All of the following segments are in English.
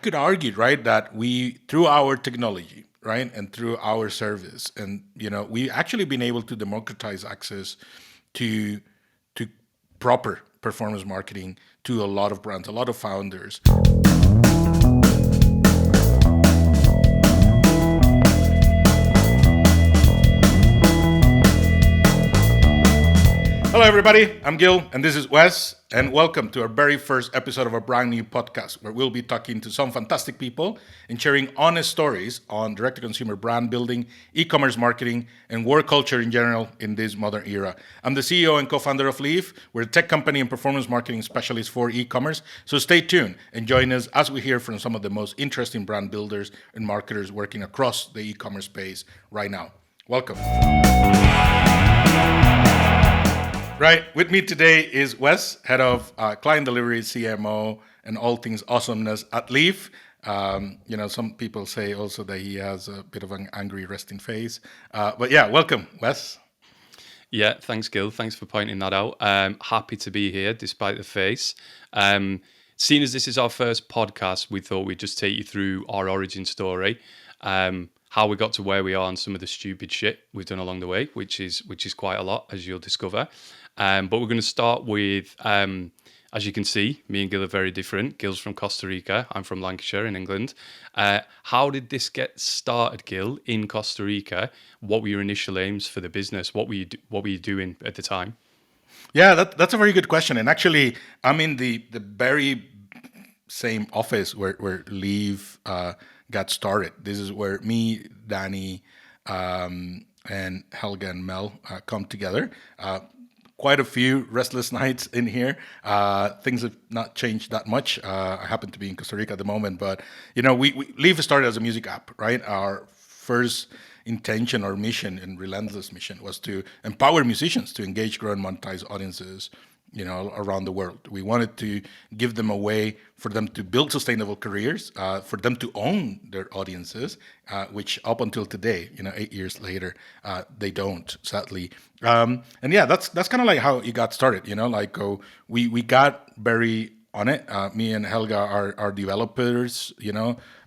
could argue, right, that we, through our technology, right, and through our service, and we actually been able to democratize access to to proper performance marketing to a lot of brands, a lot of founders. Hello, everybody. I'm Gil, and this is Wes, and welcome to our very first episode of our brand new podcast, where we'll be talking to some fantastic people and sharing honest stories on direct-to-consumer brand building, e-commerce marketing, and work culture in general in this modern era. I'm the CEO and co-founder of Leaf. We're a tech company and performance marketing specialist for e-commerce. So stay tuned and join us as we hear from some of the most interesting brand builders and marketers working across the e-commerce space right now. Welcome. Right, with me today is Wes, head of client delivery, CMO, and all things awesomeness at Leaf. Some people say also that he has a bit of an angry resting face. But yeah, welcome, Wes. Yeah, thanks, Gil. Thanks for pointing that out. Happy to be here despite the face. Seeing as this is our first podcast, we thought we'd just take you through our origin story, how we got to where we are, and some of the stupid shit we've done along the way, which is quite a lot, as you'll discover. But we're going to start with, as you can see, me and Gil are very different. Gil's from Costa Rica. I'm from Lancashire in England. How did this get started, Gil, in Costa Rica? What were your initial aims for the business? What were you doing at the time? Yeah, that's a very good question. And actually, I'm in the very same office where Leaf got started. This is where me, Danny, and Helga and Mel come together. Quite a few restless nights in here. Things have not changed that much. I happen to be in Costa Rica at the moment, but we Leaf started as a music app, right? Our first intention or mission and relentless mission was to empower musicians to engage, grow, and monetize audiences around the world. We wanted to give them a way for them to build sustainable careers, for them to own their audiences, which up until today, 8 years later, they don't, sadly. And yeah, that's kind of like how it got started. We got very on it. Me and Helga are developers,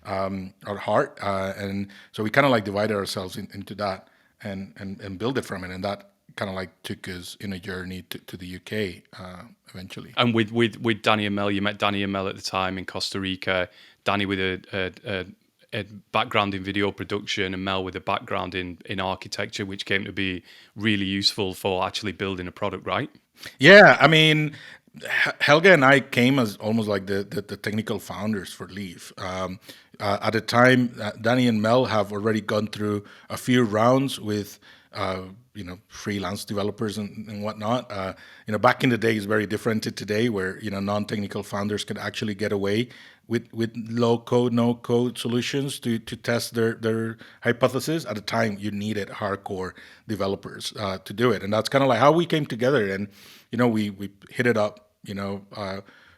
our heart, and so we kind of like divided ourselves into that and build it from it, and that kind of like took us in a journey to the UK eventually. And with Danny and Mel, you met Danny and Mel at the time in Costa Rica. Danny with a background in video production, and Mel with a background in architecture, which came to be really useful for actually building a product, right? Yeah, I mean, Helga and I came as almost like the technical founders for Leaf. At the time, Danny and Mel have already gone through a few rounds with freelance developers and whatnot. Back in the day is very different to today, where non-technical founders can actually get away with low code, no code solutions to test their hypothesis. At the time, you needed hardcore developers to do it, and that's kind of like how we came together. And we hit it up,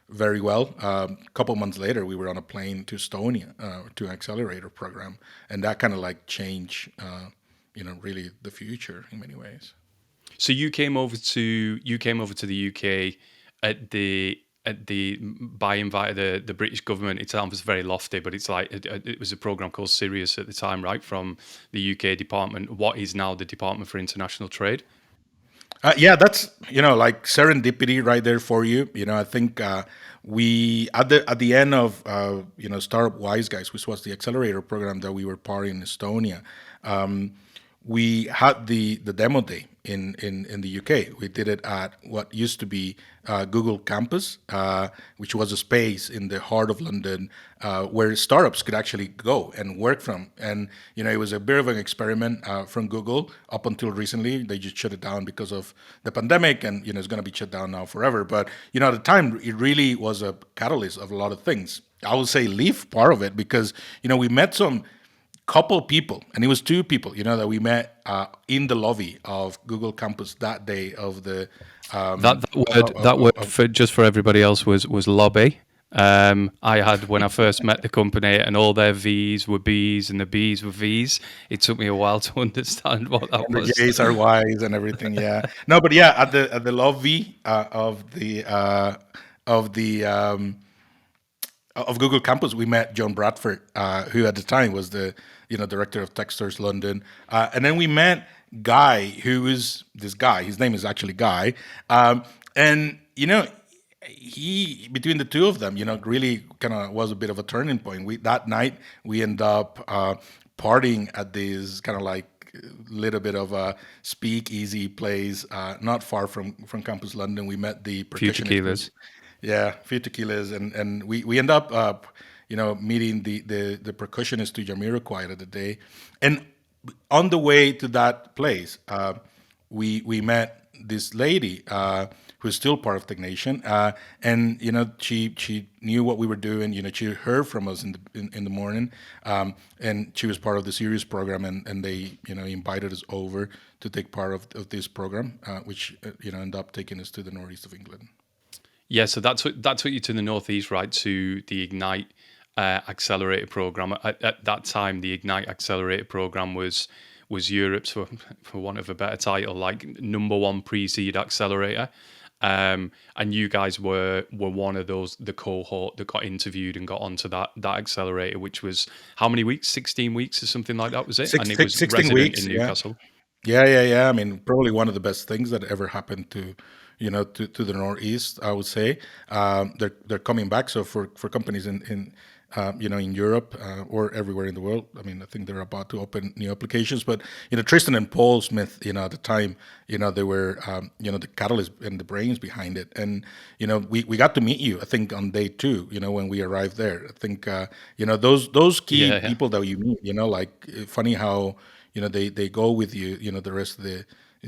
very well. A couple months later, we were on a plane to Estonia to an accelerator program, and that kind of like changed. Really the future in many ways. So you came over to the UK by invite of the British government. It sounds very lofty, but it's like it was a program called Sirius at the time, right? From the UK department, what is now the Department for International Trade. Yeah, that's like serendipity right there for you. I think we at the end of Startup Wise Guys, which was the accelerator program that we were part in Estonia. We had the demo day in the UK. We did it at what used to be Google Campus, which was a space in the heart of London where startups could actually go and work from. And it was a bit of an experiment from Google up until recently. They just shut it down because of the pandemic, and it's going to be shut down now forever. But at the time, it really was a catalyst of a lot of things. I would say Leaf part of it, because we met some couple people, and it was two people, that we met in the lobby of Google Campus that day of the that word just for everybody else was lobby. I had, when I first met the company, and all their V's were B's and the B's were V's. It took me a while to understand what that was. The J's are Y's and everything. Yeah, no, but yeah, at the lobby of the of Google Campus, we met John Bradford, who at the time was the director of Techstars London, and then we met Guy, who is this guy. His name is actually Guy, and he between the two of them, really kind of was a bit of a turning point. We that night we end up partying at this kind of like little bit of a speakeasy place not far from Campus London. We met the Few percussionist. tequilas. Yeah, few tequilas, and we end up meeting the percussionist to Jamiroquai of the day, and on the way to that place, we met this lady who's still part of Technation, and she knew what we were doing. She heard from us in the morning, and she was part of the series program, and they invited us over to take part of this program, which ended up taking us to the northeast of England. Yeah, so that took you to the northeast, right? To the Ignite Accelerator program. At that time, the Ignite Accelerator program was Europe's, for want of a better title, like number one pre-seed accelerator. And you guys were one of the cohort that got interviewed and got onto that accelerator, which was how many weeks? 16 weeks or something like that, was it? And it was 16 resident weeks. in Yeah. Newcastle. Yeah. I mean, probably one of the best things that ever happened to the Northeast, I would say. They're coming back. So for companies in in Europe or everywhere in the world, I mean, I think they're about to open new applications. But Tristan and Paul Smith, at the time, they were the catalyst and the brains behind it. And we got to meet you, I think, on day 2. When we arrived there. I think those key Yeah. people that you meet. Like funny how they go with you. The rest of the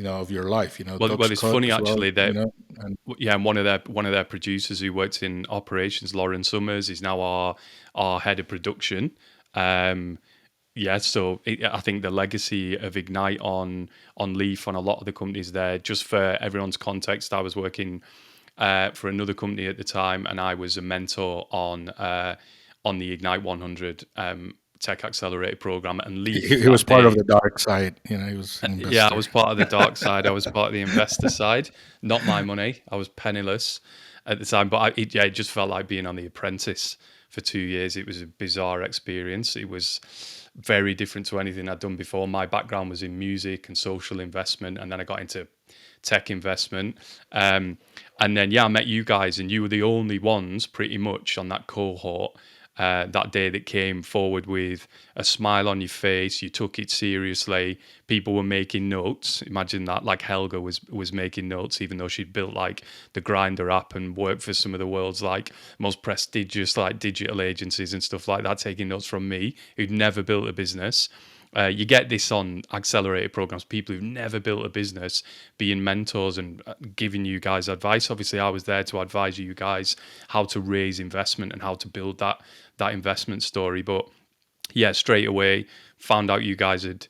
of your life. Well, Doug's it's cut funny as well. actually that And yeah, and one of their producers who worked in operations, Lauren Summers, is now our head of production. Yeah, so I think the legacy of Ignite on Leaf on a lot of the companies there. Just for everyone's context, I was working for another company at the time, and I was a mentor on the Ignite 100 Tech Accelerator program, and Leaf he was that part of day. the dark side. He was an Yeah, I investor. was part of the dark side. I was part of the investor side. Not my money. I was penniless at the time, but it just felt like being on The Apprentice for 2 years. It was a bizarre experience. It was very different to anything I'd done before. My background was in music and social investment, and then I got into tech investment. And then, yeah, I met you guys, and you were the only ones pretty much on that cohort that day that came forward with a smile on your face. You took it seriously. People were making notes. Imagine that, like Helga was making notes, even though she'd built like the Grinder app and worked for some of the world's like most prestigious like digital agencies and stuff like that, taking notes from me, who'd never built a business. You get this on accelerator programs, people who've never built a business being mentors and giving you guys advice. Obviously, I was there to advise you guys how to raise investment and how to build that investment story. But yeah, straight away found out you guys had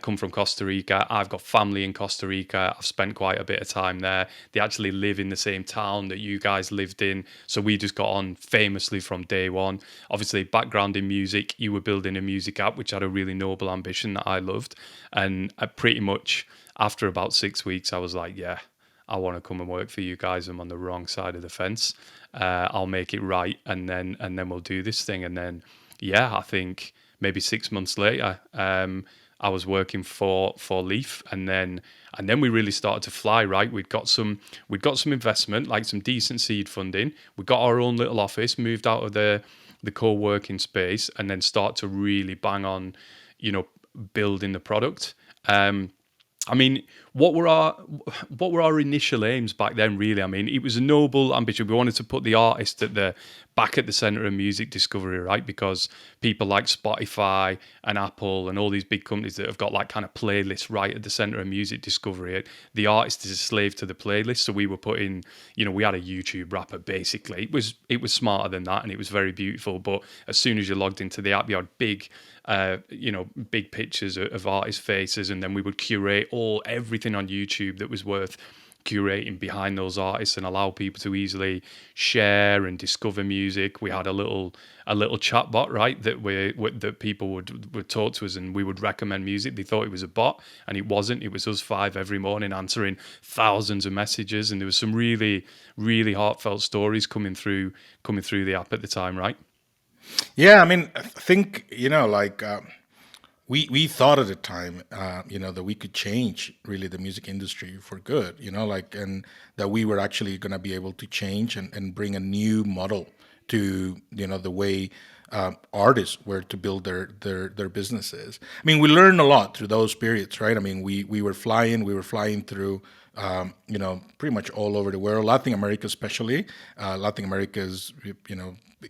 come from Costa Rica. I've got family in Costa Rica. I've spent quite a bit of time there. They actually live in the same town that you guys lived in. So we just got on famously from day one. Obviously, background in music. You were building a music app, which had a really noble ambition that I loved. And pretty much after about 6 weeks, I was like, yeah, I want to come and work for you guys. I'm on the wrong side of the fence. I'll make it right, and then we'll do this thing. And then, yeah, I think maybe 6 months later, I was working for Leaf, and then we really started to fly. Right, we'd got some investment, like some decent seed funding. We got our own little office, moved out of the co-working space, and then start to really bang on, building the product. I mean, what were our initial aims back then? Really, I mean, it was a noble ambition. We wanted to put the artist back at the center of music discovery, right? Because people like Spotify and Apple and all these big companies that have got like kind of playlists right at the center of music discovery, the artist is a slave to the playlist. So we were putting, we had a YouTube rapper basically. It was smarter than that, and it was very beautiful. But as soon as you logged into the app, you had big pictures of artist faces, and then we would curate everything on YouTube that was worth curating behind those artists and allow people to easily share and discover music. We had a little chat bot, right, that people would talk to us, and we would recommend music. They thought it was a bot, and it wasn't. It was us five every morning answering thousands of messages, and there was some really, really heartfelt stories coming through the app at the time, right? Yeah, I mean, I think like we thought at the time, that we could change really the music industry for good, like, and that we were actually going to be able to change and bring a new model to the way artists were to build their businesses. I mean, we learned a lot through those periods, right? I mean, we were flying through. Pretty much all over the world, Latin America especially. Latin America is,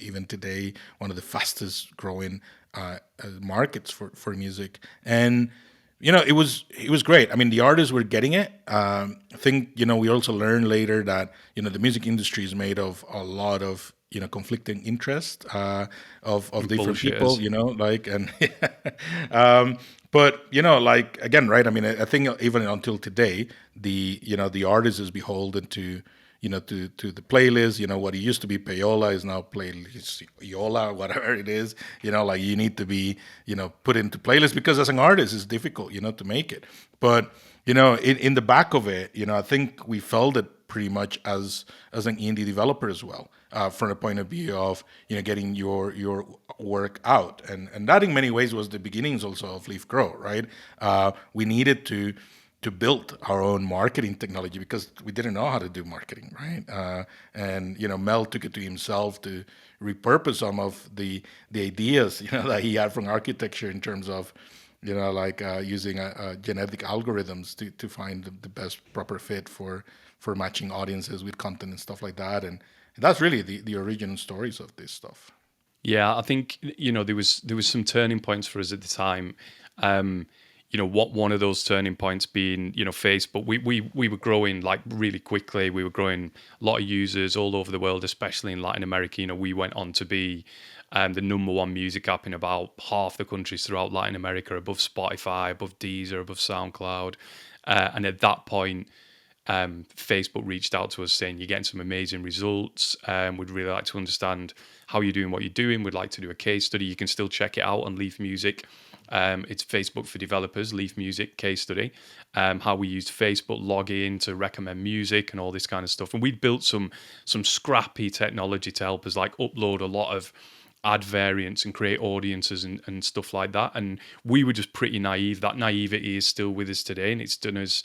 even today, one of the fastest growing markets for music, and it was great. I mean, the artists were getting it. I think we also learned later that the music industry is made of a lot of conflicting interest of different people. Bullshitters. Like, and but like, again, right? I mean, I think even until today, the artist is beholden to to the playlist. What it used to be payola is now playlist yola, whatever it is. Like, you need to be put into playlist because as an artist it's difficult to make it. But in the back of it, I think we felt it pretty much as an indie developer as well, from the point of view of getting your work out, and that in many ways was the beginnings also of Leaf Grow, right? We needed to build our own marketing technology because we didn't know how to do marketing, right? And Mel took it to himself to repurpose some of the ideas that he had from architecture in terms of like using genetic algorithms to find the best proper fit for matching audiences with content and stuff like that. And that's really the origin stories of this stuff. Yeah, I think there was some turning points for us at the time. What one of those turning points being Facebook. We were growing like really quickly. We were growing a lot of users all over the world, especially in Latin America. We went on to be the number one music app in about half the countries throughout Latin America, above Spotify, above Deezer, above SoundCloud. And at that point, Facebook reached out to us saying, you're getting some amazing results. We'd really like to understand how you're doing what you're doing. We'd like to do a case study. You can still check it out on Leaf Music. It's Facebook for developers, Leaf Music case study. How we used Facebook login to recommend music and all this kind of stuff. And we'd built some scrappy technology to help us like upload a lot of ad variants and create audiences and stuff like that. And we were just pretty naive. That naivety is still with us today, and it's done us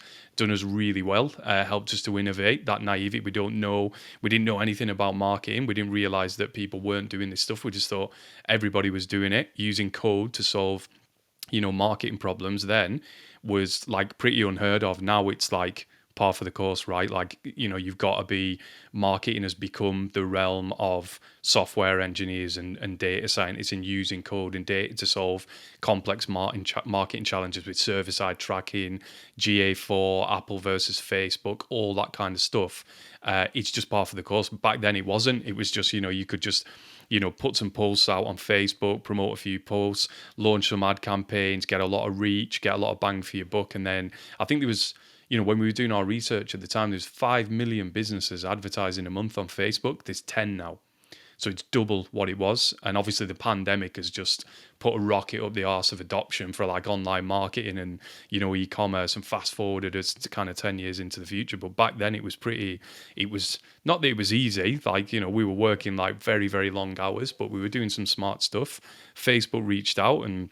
really well. Helped us to innovate. That naivety, we didn't know anything about marketing. We didn't realize that people weren't doing this stuff. We just thought everybody was doing it, using code to solve marketing problems. Then was like pretty unheard of. Now it's like par for the course, right? Like, you've got to be, marketing has become the realm of software engineers and data scientists, and using code and data to solve complex marketing challenges with server-side tracking, GA4, Apple versus Facebook, all that kind of stuff. It's just par for the course. Back then it wasn't. It was just, you could just put some posts out on Facebook, promote a few posts, launch some ad campaigns, get a lot of reach, get a lot of bang for your buck. And then I think there was, when we were doing our research at the time, there's 5 million businesses advertising a month on Facebook. There's 10 now. So it's double what it was. And obviously the pandemic has just put a rocket up the arse of adoption for like online marketing and, e-commerce, and fast forwarded us to kind of 10 years into the future. But back then it was not that it was easy. Like, we were working like very, very long hours, but we were doing some smart stuff. Facebook reached out and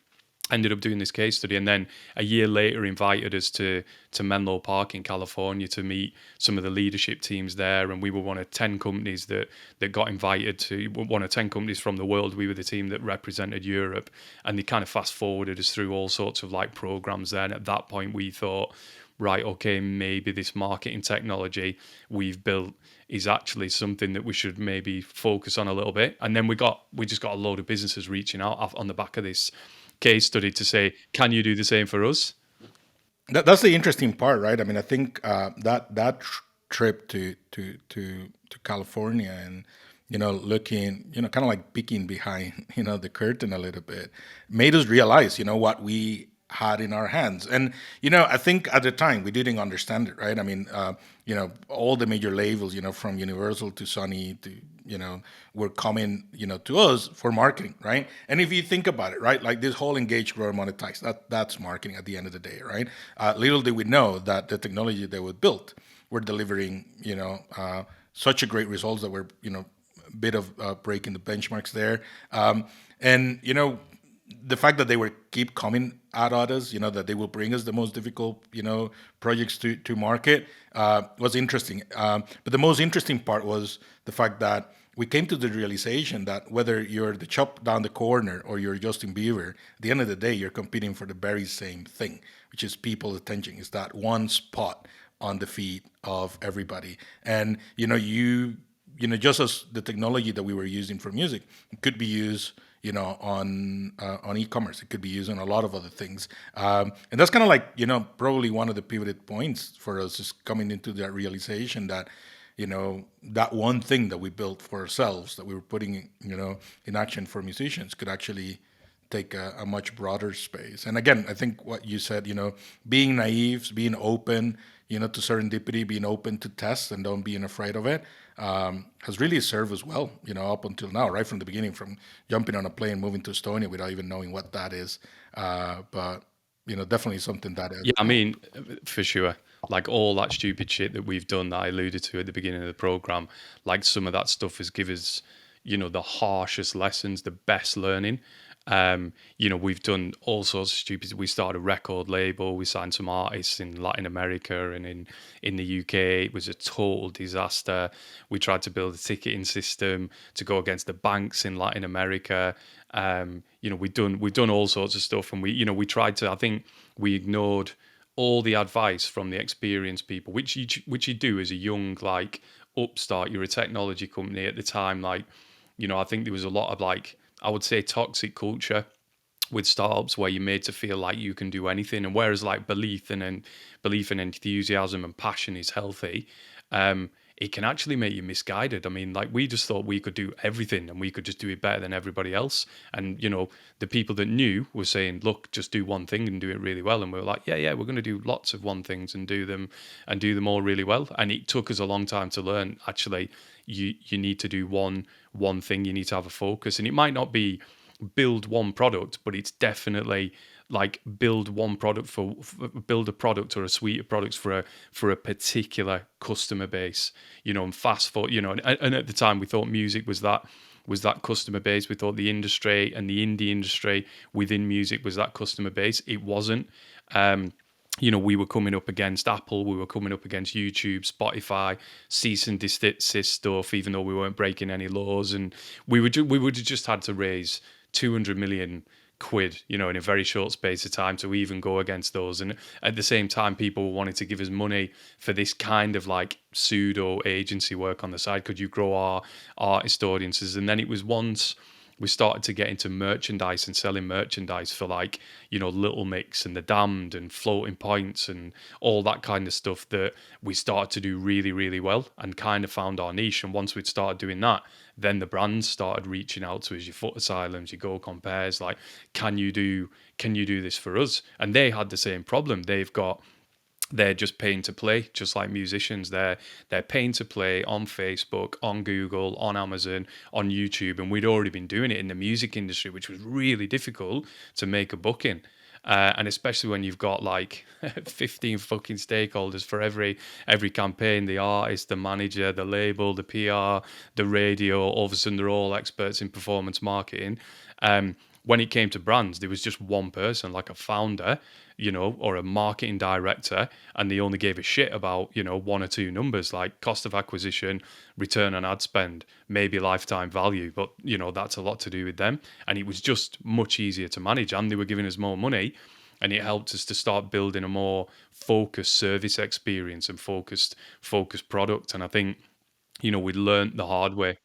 ended up doing this case study, and then a year later invited us to Menlo Park in California to meet some of the leadership teams there. And we were one of 10 companies that got invited to, one of 10 companies from the world. We were the team that represented Europe, and they kind of fast forwarded us through all sorts of like programs there. And at that point we thought, right, okay, maybe this marketing technology we've built is actually something that we should maybe focus on a little bit. And then we just got a load of businesses reaching out on the back of this case study to say, can you do the same for us? That's the interesting part, right? I mean, I think that trip to California and looking, kind of like peeking behind the curtain a little bit, made us realize what we had in our hands. And I think at the time we didn't understand it, right? I mean, all the major labels, from Universal to Sony to were coming, to us for marketing, right? And if you think about it, right, like this whole engage, grow, monetize, that's marketing at the end of the day, right? Little did we know that the technology that we built were delivering, such a great results that were, bit of breaking the benchmarks there. And the fact that they were keep coming at us, that they will bring us the most difficult, projects to market, was interesting. But the most interesting part was the fact that we came to the realization that whether you're the chop down the corner or you're Justin Bieber, at the end of the day, you're competing for the very same thing, which is people's attention. Is that one spot on the feed of everybody? And just as the technology that we were using for music could be used, on e-commerce. It could be used on a lot of other things, and that's kind of like probably one of the pivoted points for us is coming into that realization that that one thing that we built for ourselves that we were putting in action for musicians could actually take a much broader space. And again, I think what you said, being naive, being open, to serendipity, being open to tests and don't being afraid of it, has really served us well, up until now, right from the beginning, from jumping on a plane, moving to Estonia without even knowing what that is. But, definitely something that has Yeah, I helped. mean, for sure. Like all that stupid shit that we've done that I alluded to at the beginning of the program, like some of that stuff has given us, the harshest lessons, the best learning. We've done all sorts of stupid. We started a record label. We signed some artists in Latin America and in the UK. It was a total disaster. We tried to build a ticketing system to go against the banks in Latin America. We've done all sorts of stuff, and we tried to. I think we ignored all the advice from the experienced people, which you do as a young like upstart. You're a technology company at the time, like I think there was a lot of like I would say toxic culture with startups where you're made to feel like you can do anything, and whereas like belief and enthusiasm and passion is healthy, it can actually make you misguided. I mean, like we just thought we could do everything and we could just do it better than everybody else. And the people that knew were saying, "Look, just do one thing and do it really well." And we were like, "Yeah, yeah, we're going to do lots of one things and do them all really well." And it took us a long time to learn. Actually, you need to do one thing. You need to have a focus, and it might not be build one product, but it's definitely like build one product build a product or a suite of products for a particular customer base, and fast forward, and at the time we thought music was that customer base. We thought the industry and the indie industry within music was that customer base. It wasn't. We were coming up against Apple, we were coming up against YouTube, Spotify, cease and desist stuff, even though we weren't breaking any laws, and we would have just had to raise 200 million quid, in a very short space of time to even go against those. And at the same time, people wanted to give us money for this kind of like pseudo agency work on the side. Could you grow our artist audiences? And then it was once we started to get into merchandise and selling merchandise for like, Little Mix and The Damned and Floating Points and all that kind of stuff that we started to do really, really well and kind of found our niche. And once we'd started doing that, then the brands started reaching out to us, your Foot Asylums, your Go Compares, like, can you do this for us? And they had the same problem. They're just paying to play, just like musicians. They're paying to play on Facebook, on Google, on Amazon, on YouTube, and we'd already been doing it in the music industry, which was really difficult to make a booking. And especially when you've got like 15 fucking stakeholders for every campaign, the artist, the manager, the label, the PR, the radio, all of a sudden they're all experts in performance marketing. When it came to brands, there was just one person, like a founder, or a marketing director, and they only gave a shit about, one or two numbers like cost of acquisition, return on ad spend, maybe lifetime value. But, that's a lot to do with them. And it was just much easier to manage, and they were giving us more money. And it helped us to start building a more focused service experience and focused product. And I think, we learned the hard way.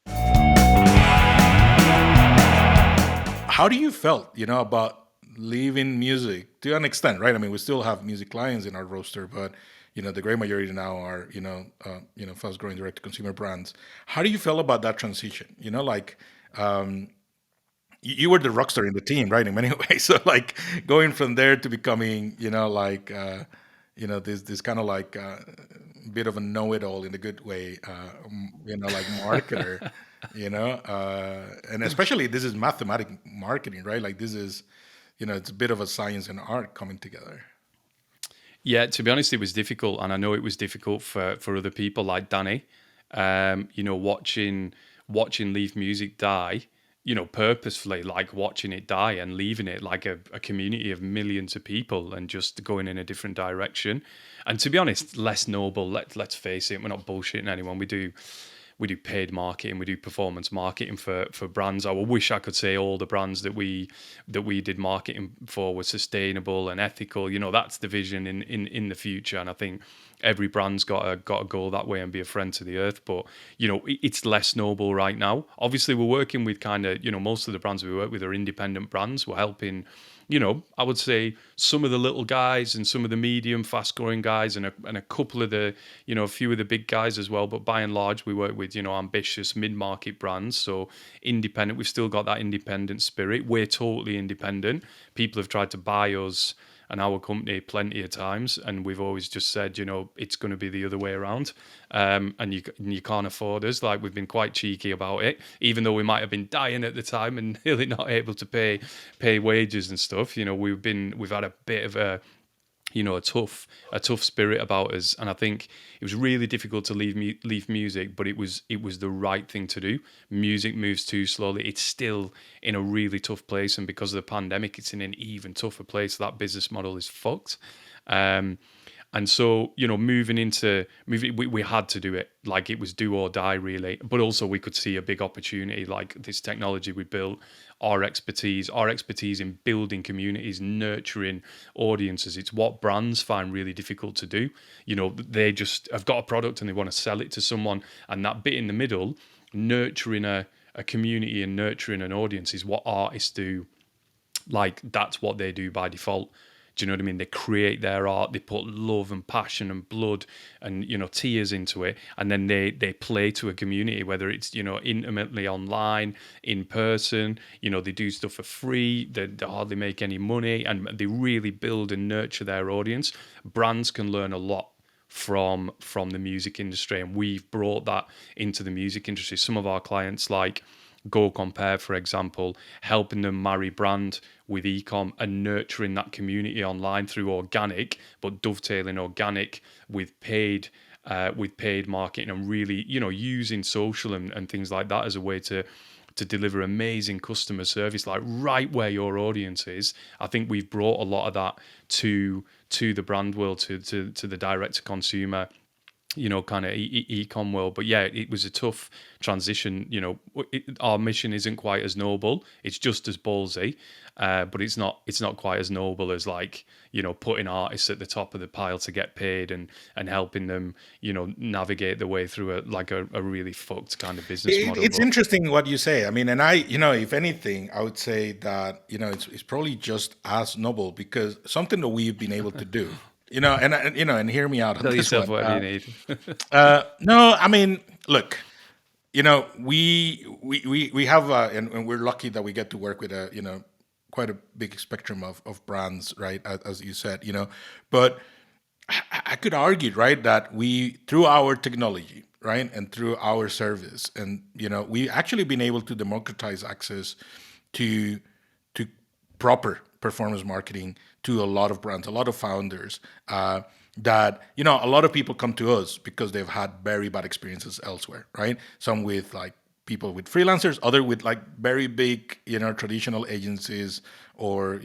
How do you felt, about leaving music to an extent, right? I mean, we still have music clients in our roster, but the great majority now are, fast-growing direct-to-consumer brands. How do you feel about that transition? you were the rock star in the team, right? In many ways. So like going from there to becoming, this kind of like bit of a know-it-all in a good way, like marketer, and especially this is mathematic marketing, right? Like this is, it's a bit of a science and art coming together. Yeah, to be honest, it was difficult, and I know it was difficult for other people like Danny. Watching Leave Music die, purposefully, like watching it die and leaving it like a community of millions of people and just going in a different direction. And to be honest, less noble. Let's face it, we're not bullshitting anyone. We do paid marketing, we do performance marketing for brands. I wish I could say all the brands that we did marketing for were sustainable and ethical. That's the vision in the future, and I think every brand's got to go that way and be a friend to the earth. But it's less noble right now. Obviously, we're working with kind of most of the brands we work with are independent brands. We're helping. I would say some of the little guys and some of the medium, fast-growing guys, and a couple of the, a few of the big guys as well. But by and large, we work with, ambitious mid-market brands. So independent, we've still got that independent spirit. We're totally independent. People have tried to buy us and our company plenty of times, and we've always just said, it's going to be the other way around, and you can't afford us. Like, we've been quite cheeky about it, even though we might have been dying at the time and really not able to pay wages and stuff. We've had a bit of a tough spirit about us, and I think it was really difficult to leave music, but it was the right thing to do. Music moves too slowly. It's still in a really tough place, and because of the pandemic, it's in an even tougher place. That business model is fucked. And so, we had to do it. Like, it was do or die, really. But also we could see a big opportunity, like this technology we built, our expertise in building communities, nurturing audiences. It's what brands find really difficult to do. They just have got a product and they want to sell it to someone. And that bit in the middle, nurturing a community and nurturing an audience, is what artists do. Like, that's what they do by default. Do you know what I mean? They create their art, they put love and passion and blood and, tears into it. And then they play to a community, whether it's, intimately online, in person, they do stuff for free. They hardly make any money, and they really build and nurture their audience. Brands can learn a lot from the music industry, and we've brought that into the music industry. Some of our clients, like Go Compare, for example, helping them marry brand with ecom and nurturing that community online through organic, but dovetailing organic with paid marketing, and really, using social and things like that as a way to deliver amazing customer service, like right where your audience is. I think we've brought a lot of that to the brand world, to the direct to consumer, kind of e-com world. But yeah, it was a tough transition. Our mission isn't quite as noble. It's just as ballsy, but it's not quite as noble as, like, putting artists at the top of the pile to get paid and helping them, navigate the way through a really fucked kind of business model. It's interesting what you say. I mean, and if anything, I would say that, it's probably just as noble, because something that we've been able to do. And hear me out on Tell this yourself one. what you need. No, I mean, look, we have, and we're lucky that we get to work with quite a big spectrum of brands, right? As you said, but I could argue, right, that we, through our technology, right, and through our service, and we actually been able to democratize access to proper performance marketing to a lot of brands, a lot of founders. That a lot of people come to us because they've had very bad experiences elsewhere, right? Some with, like, people with freelancers, other with, like, very big, traditional agencies, or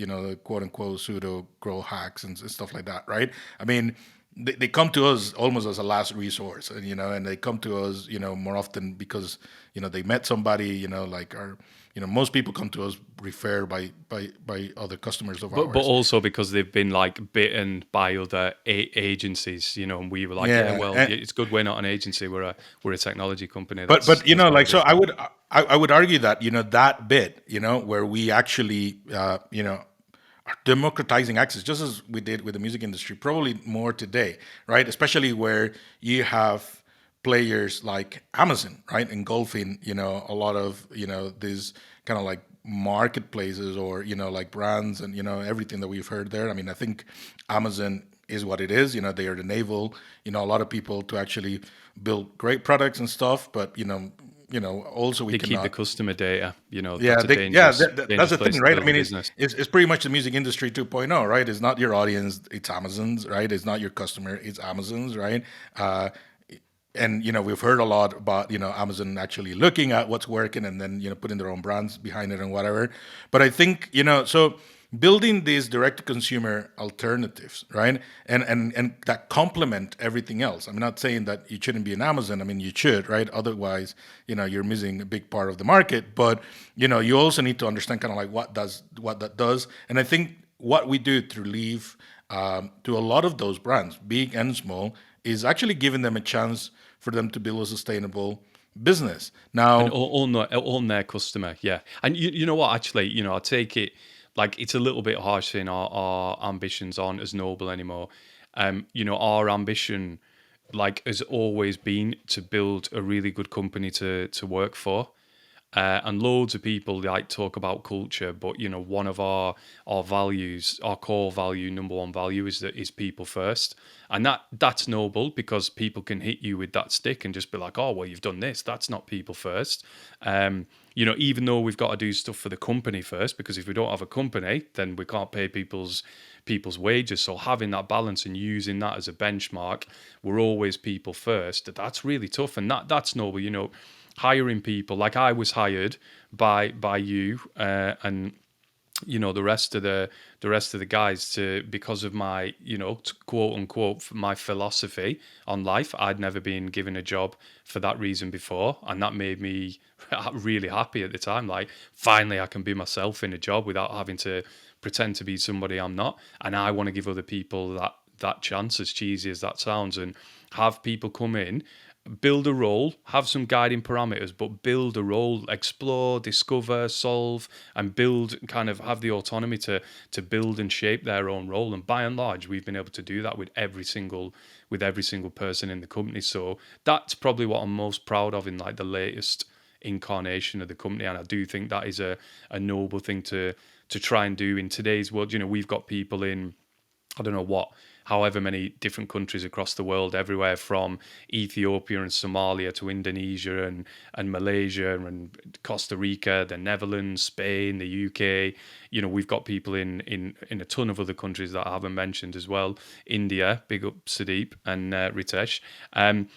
quote unquote pseudo grow hacks and stuff like that, right? I mean, they come to us almost as a last resource, and and they come to us, more often because they met somebody, like our, most people come to us referred by other customers of ours. But also because they've been, like, bitten by other agencies, and we were like, yeah, well, it's good we're not an agency, we're a technology company. But like, different. So I would argue that that bit, where we actually are democratizing access, just as we did with the music industry, probably more today, right? Especially where you have players like Amazon, right, engulfing a lot of these kind of like marketplaces or, like brands and, everything that we've heard there. I mean, I think Amazon is what it is. They are the navel, a lot of people to actually build great products and stuff. But, also we They keep the cannot. customer data. Yeah, That's a that's dangerous the thing, place to right? I build a mean, business. it's pretty much the music industry 2.0, right? It's not your audience, it's Amazon's, right? It's not your customer, it's Amazon's, right? Uh, and we've heard a lot about Amazon actually looking at what's working and then putting their own brands behind it and whatever. But I think so building these direct to consumer alternatives, right, and that complement everything else. I'm not saying that you shouldn't be in Amazon. I mean, you should, right? Otherwise you're missing a big part of the market. But you also need to understand kind of like what that does. And I think what we do through Leave, to a lot of those brands, big and small, is actually giving them a chance for them to build a sustainable business. And Now, own their customer, yeah. And you know what? Actually, I take it like it's a little bit harsh saying our ambitions aren't as noble anymore. Our ambition, like, has always been to build a really good company to work for. And loads of people like talk about culture, but one of our values, our core value, number one value, is people first, and that's noble because people can hit you with that stick and just be like, oh well, you've done this. That's not people first. Even though we've got to do stuff for the company first, because if we don't have a company, then we can't pay people's wages. So having that balance and using that as a benchmark, we're always people first. That's really tough, and that's noble. Hiring people, like I was hired by you and the rest of the guys, to because of my quote unquote my philosophy on life. I'd never been given a job for that reason before, and that made me really happy at the time. Like, finally I can be myself in a job without having to pretend to be somebody I'm not. And I want to give other people that chance, as cheesy as that sounds, and have people come in, build a role, have some guiding parameters, but build a role, explore, discover, solve, and build, kind of have the autonomy to build and shape their own role. And by and large, we've been able to do that with every single person in the company. So that's probably what I'm most proud of in like the latest incarnation of the company. And I do think that is a noble thing to try and do in today's world. We've got people in, I don't know however many different countries across the world, everywhere from Ethiopia and Somalia to Indonesia and Malaysia and Costa Rica, the Netherlands, Spain, the UK. We've got people in a ton of other countries that I haven't mentioned as well. India, big up Sudeep and Ritesh. And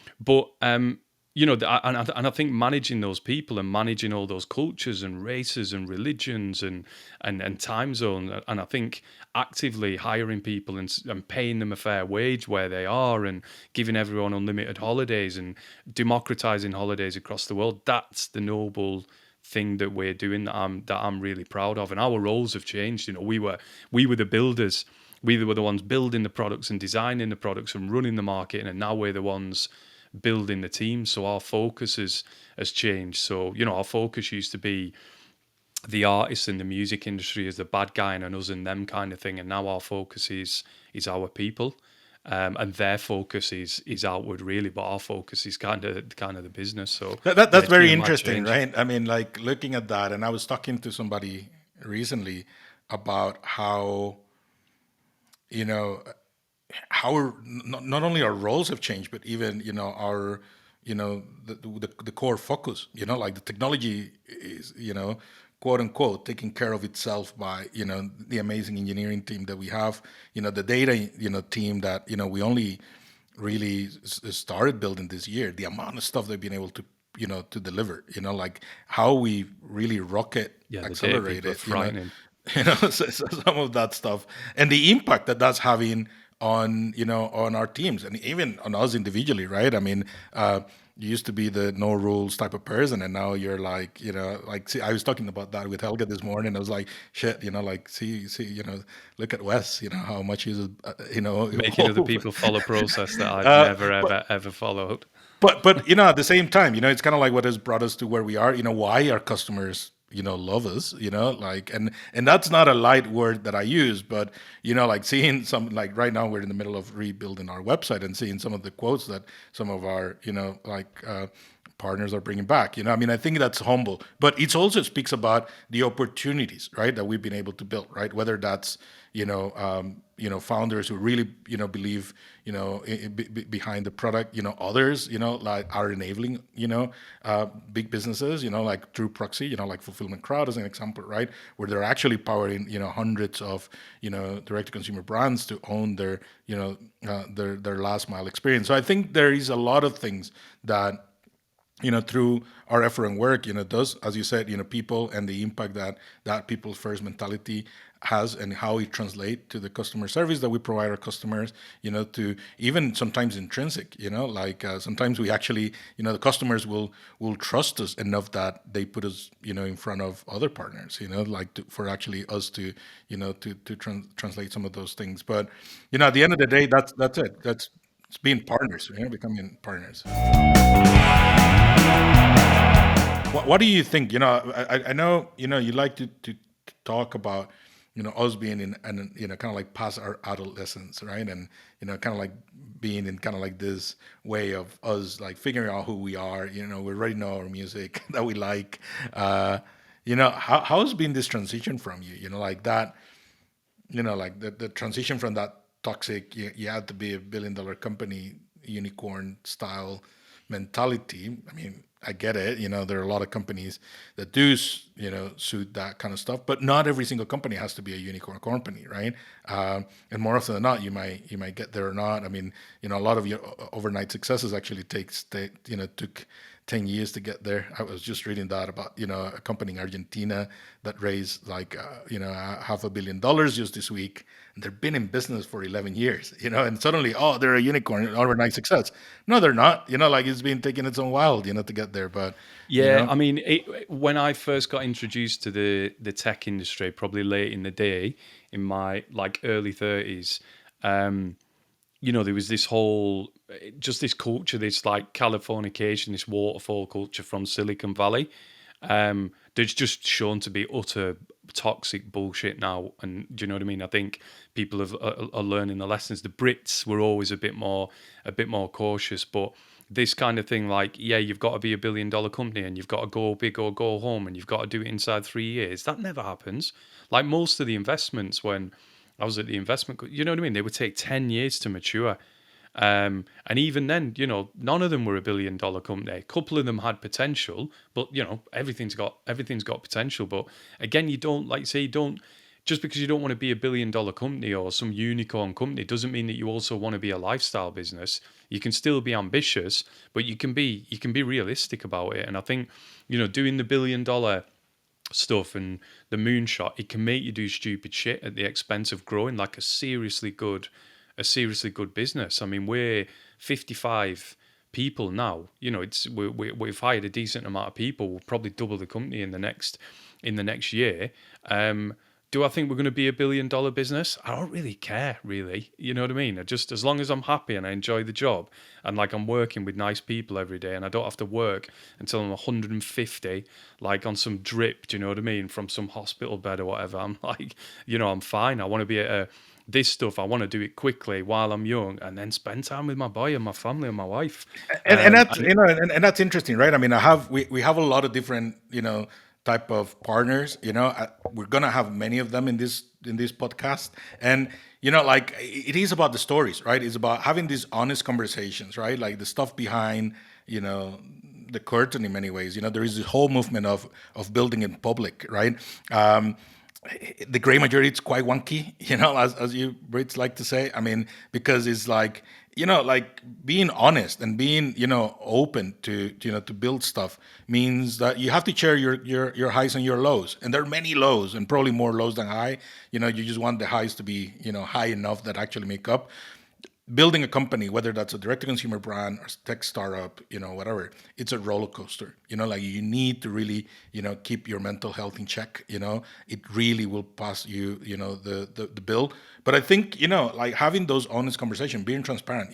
I think managing those people and managing all those cultures and races and religions and time zone, and I think actively hiring people and paying them a fair wage where they are, and giving everyone unlimited holidays and democratizing holidays across the world, that's the noble thing that we're doing, that I'm really proud of. And our roles have changed. We were the builders. We were the ones building the products and designing the products and running the market, and now we're the ones building the team. So our focus has changed. So our focus used to be the artists in the music industry as the bad guy and us and them kind of thing, and now our focus is our people, and their focus is outward really, but our focus is kind of the business. So that's very interesting, right? I mean, like looking at that, and I was talking to somebody recently about how not only our roles have changed, but even our the core focus. Like the technology is quote unquote taking care of itself by the amazing engineering team that we have. The data team that we only really started building this year. The amount of stuff they've been able to to deliver. Like how we really rocket accelerated. Frightening. So some of that stuff and the impact that that's having on on our teams and even on us individually, right? I mean, you used to be the no rules type of person, and now you're like like, see, I was talking about that with Helga this morning. I was like, shit, like see look at Wes, how much he's Making other people follow a process that I've never ever followed. But at the same time, it's kind of like what has brought us to where we are. Why our customers love us. Like and that's not a light word that I use, but like seeing some, like right now we're in the middle of rebuilding our website and seeing some of the quotes that some of our like partners are bringing back. I mean, I think that's humble, but it also speaks about the opportunities, right, that we've been able to build, right? Whether that's founders who really believe behind the product, others like are enabling big businesses, like through proxy, like Fulfillment Crowd as an example, right, where they're actually powering hundreds of direct to consumer brands to own their their last mile experience. So I think there is a lot of things that through our effort and work, does, as you said, people and the impact that that people first mentality has and how it translates to the customer service that we provide our customers, to even sometimes intrinsic, like sometimes we actually, the customers will trust us enough that they put us, in front of other partners, like for actually us to, translate some of those things. But, at the end of the day, that's it. That's it's being partners, becoming partners. What do you think? I know you like to talk about us being in and kind of like past our adolescence, right? And kind of like being in kind of like this way of us like figuring out who we are. We already know our music that we like. How's been this transition from you? Like that. Like the transition from that toxic, you had to be $1 billion company, unicorn style mentality. I mean, I get it. There are a lot of companies that do, suit that kind of stuff, but not every single company has to be a unicorn company, right? And more often than not, you might get there or not. I mean, a lot of your overnight successes actually took 10 years to get there. I was just reading that about, a company in Argentina that raised like, $500 million just this week. And they've been in business for 11 years, and suddenly, oh, they're a unicorn, overnight success. No, they're not, like it's been taking its own while, to get there. But, Yeah, I mean, when I first got introduced to the tech industry, probably late in the day, in my like early 30s, there was this whole, just this culture, this like Californication, this waterfall culture from Silicon Valley. That's just shown to be utter toxic bullshit now. And do you know what I mean? I think people are learning the lessons. The Brits were always a bit more cautious, but this kind of thing, like, yeah, you've got to be $1 billion company and you've got to go big or go home and you've got to do it inside 3 years. That never happens. Like most of the investments when I was at the investment, you know what I mean? They would take 10 years to mature. And even then, none of them were $1 billion company. A couple of them had potential, but everything's got potential. But again, you don't, like you say, just because you don't want to be $1 billion company or some unicorn company doesn't mean that you also want to be a lifestyle business. You can still be ambitious, but you can be realistic about it. And I think, doing the $1 billion stuff and the moonshot, it can make you do stupid shit at the expense of growing like a seriously good business. I mean, we're 55 people now. We've hired a decent amount of people. We'll probably double the company in the next year. Do I think we're going to be $1 billion business? I don't really care, really. You know what I mean? As long as I'm happy and I enjoy the job and like I'm working with nice people every day and I don't have to work until I'm 150, like on some drip, do you know what I mean? From some hospital bed or whatever. I'm like, I'm fine. I want to be this stuff. I want to do it quickly while I'm young and then spend time with my boy and my family and my wife. And that's and that's interesting, right? I mean, we have a lot of different type of partners. We're gonna have many of them in this podcast, and like it is about the stories, right? It's about having these honest conversations, right? Like the stuff behind the curtain in many ways. There is this whole movement of building in public, right? The gray majority is quite wonky, as you Brits like to say. I mean, because it's like, like being honest and being, open to, to build stuff means that you have to share your highs and your lows. And there are many lows and probably more lows than high. You just want the highs to be, high enough that actually make up. Building a company, whether that's a direct-to-consumer brand or tech startup, whatever, it's a roller coaster. Like you need to really, keep your mental health in check. It really will pass you, the bill. But I think, like having those honest conversations, being transparent.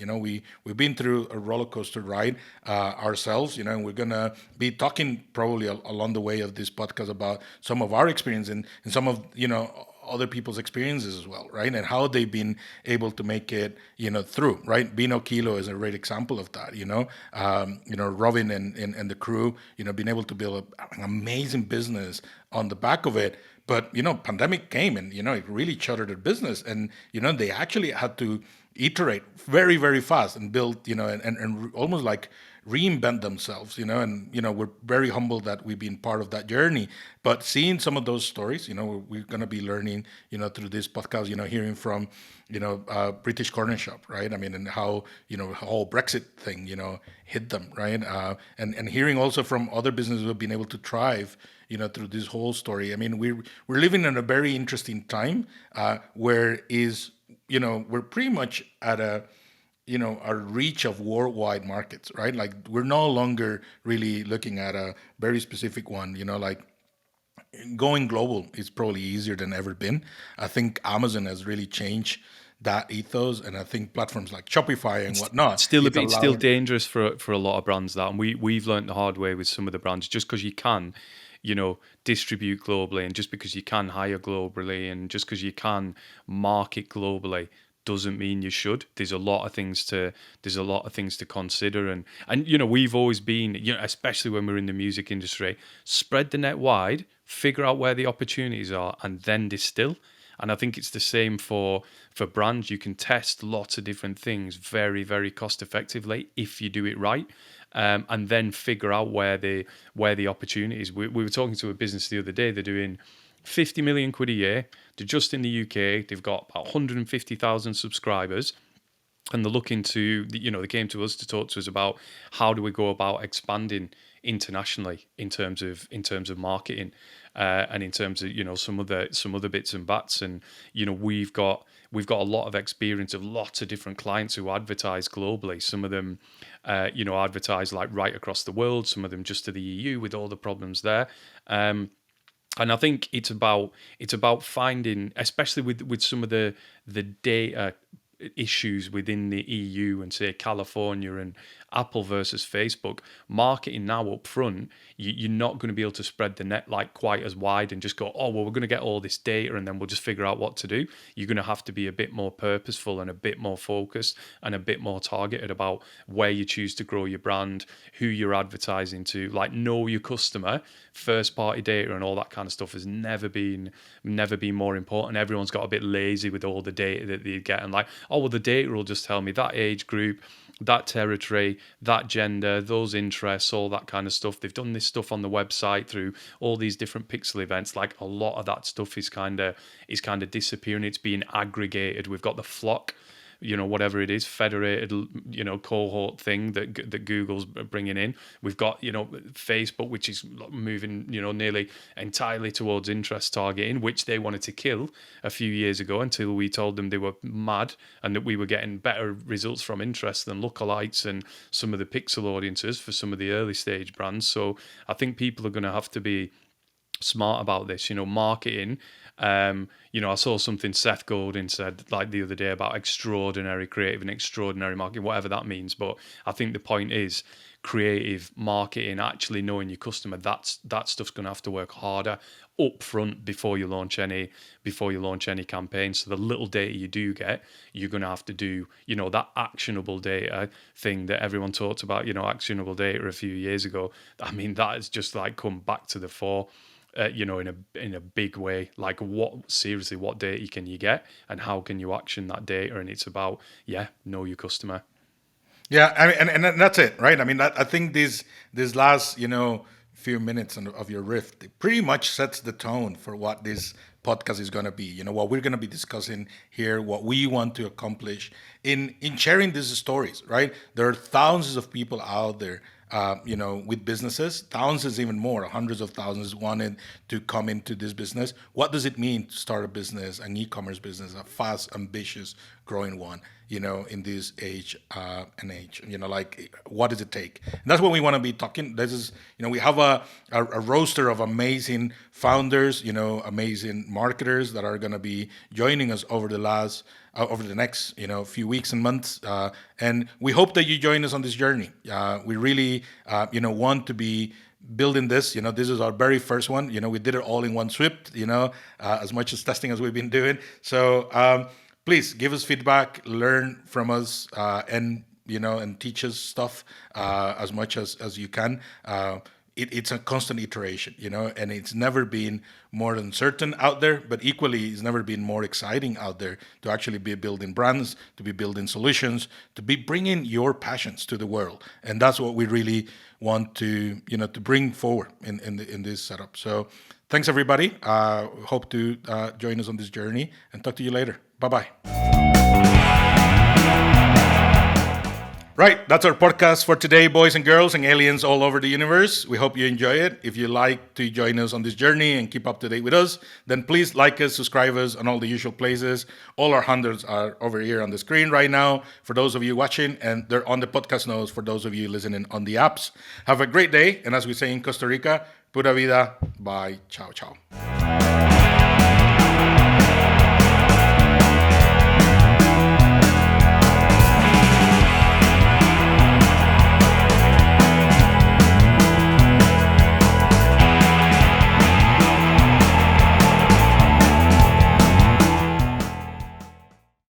We've been through a roller coaster ride ourselves. And we're gonna be talking probably along the way of this podcast about some of our experience and some of other people's experiences as well, right? And how they've been able to make it, through, right? Bino Kilo is a great example of that, Robin and the crew, being able to build an amazing business on the back of it. But, pandemic came and, it really shuttered their business. And, they actually had to iterate very, very fast and build, and almost like reinvent themselves, and, we're very humbled that we've been part of that journey. But seeing some of those stories, we're going to be learning, through this podcast, hearing from, British Corner Shop, right? I mean, and how, the whole Brexit thing, hit them, right? And hearing also from other businesses who have been able to thrive, through this whole story. I mean, we're living in a very interesting time where is, we're pretty much at a reach of worldwide markets, right? Like we're no longer really looking at a very specific one, like going global is probably easier than ever been. I think Amazon has really changed that ethos, and I think platforms like Shopify and whatnot, it's It's still allowing. dangerous for a lot of brands, that, and we've learned the hard way with some of the brands. Just because you can, distribute globally, and just because you can hire globally, and just because you can market globally, doesn't mean you should. There's a lot of things to consider, and we've always been, especially when we're in the music industry, spread the net wide, figure out where the opportunities are, and then distill. And I think it's the same for brands. You can test lots of different things very, very cost effectively if you do it right, and then figure out where the opportunity is. We were talking to a business the other day. They're doing 50 million quid a year. They're just in the UK. They've got about 150,000 subscribers. And they're looking to, they came to us to talk to us about how do we go about expanding internationally in terms of marketing, and in terms of some other bits and bats. And we've got a lot of experience of lots of different clients who advertise globally. Some of them advertise like right across the world, some of them just to the EU with all the problems there. And I think it's about finding, especially with some of the data issues within the EU and say California and Apple versus Facebook, marketing now up front, you're not going to be able to spread the net like quite as wide and just go, oh, well, we're going to get all this data and then we'll just figure out what to do. You're going to have to be a bit more purposeful and a bit more focused and a bit more targeted about where you choose to grow your brand, who you're advertising to, like know your customer. First party data and all that kind of stuff has never been more important. Everyone's got a bit lazy with all the data that they get and like, oh, well, the data will just tell me that age group, that territory, that gender, those interests, all that kind of stuff. They've done this stuff on the website through all these different pixel events. Like a lot of that stuff is kind of disappearing. It's being aggregated. We've got the flock, whatever it is, federated, cohort thing that Google's bringing in. We've got, Facebook, which is moving, nearly entirely towards interest targeting, which they wanted to kill a few years ago until we told them they were mad and that we were getting better results from interest than lookalikes and some of the pixel audiences for some of the early stage brands. So I think people are going to have to be smart about this, marketing. I saw something Seth Godin said like the other day about extraordinary creative and extraordinary marketing, whatever that means. But I think the point is creative marketing, actually knowing your customer. That stuff's going to have to work harder up front before you launch any campaign. So the little data you do get, you're going to have to do, that actionable data thing that everyone talked about, actionable data a few years ago. I mean, that has just like come back to the fore. In a big way, like what data can you get and how can you action that data? And it's about, know your customer. Yeah, I mean, and that's it, right? I mean, I think this last few minutes of your riff, it pretty much sets the tone for what this podcast is going to be. What we're going to be discussing here, what we want to accomplish in sharing these stories, right? There are thousands of people out there, with businesses, thousands, even more, hundreds of thousands wanted to come into this business. What does it mean to start a business, an e-commerce business, a fast, ambitious, growing one, in this age and age? Like, what does it take? And that's what we want to be talking. This is, we have a roster of amazing founders, amazing marketers that are going to be joining us over the next few weeks and months, and we hope that you join us on this journey. We really want to be building this. This is our very first one. We did it all in one sweep. As much as testing as we've been doing. So please give us feedback, learn from us, and teach us stuff as much as you can. It's a constant iteration, and it's never been more uncertain out there, but equally, it's never been more exciting out there to actually be building brands, to be building solutions, to be bringing your passions to the world. And that's what we really want to bring forward in this setup. So thanks, everybody. Hope to join us on this journey and talk to you later. Bye-bye. Right, that's our podcast for today, boys and girls and aliens all over the universe. We hope you enjoy it. If you like to join us on this journey and keep up to date with us, then please like us, subscribe us on all the usual places. All our handles are over here on the screen right now for those of you watching, and they're on the podcast notes for those of you listening on the apps. Have a great day, and as we say in Costa Rica, pura vida, bye, ciao, ciao.